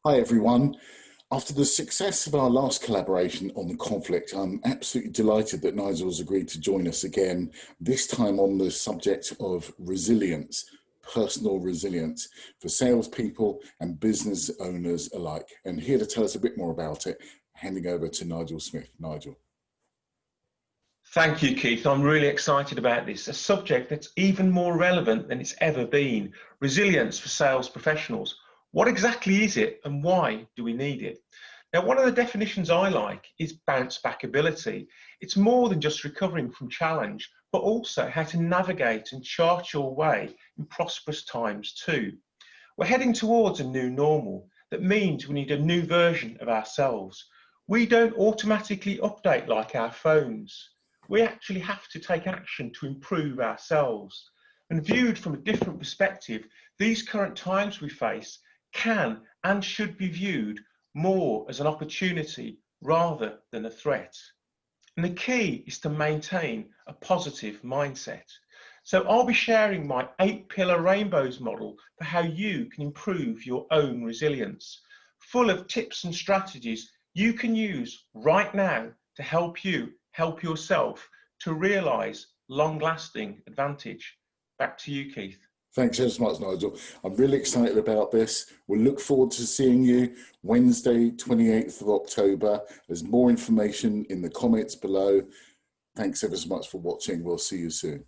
Hi everyone. After the success of our last collaboration on the conflict, I'm absolutely delighted that Nigel has agreed to join us again, this time on the subject of resilience, personal resilience for salespeople and business owners alike. And here to tell us a bit more about it, handing over to Nigel Smith. Nigel. Thank you, Keith. I'm really excited about this, a subject that's even more relevant than it's ever been. Resilience for sales professionals. What exactly is it and why do we need it? Now, one of the definitions I like is bounce back ability. It's more than just recovering from challenge, but also how to navigate and chart your way in prosperous times too. We're heading towards a new normal. That means we need a new version of ourselves. We don't automatically update like our phones. We actually have to take action to improve ourselves. And viewed from a different perspective, these current times we face can and should be viewed more as an opportunity rather than a threat. And the key is to maintain a positive mindset. So I'll be sharing my 8-pillar rainbows model for how you can improve your own resilience, full of tips and strategies you can use right now to help you help yourself to realize long-lasting advantage. Back to you, Keith. Thanks so much, Nigel. I'm really excited about this. We'll look forward to seeing you Wednesday, 28th of October. There's more information in the comments below. Thanks ever so much for watching. We'll see you soon.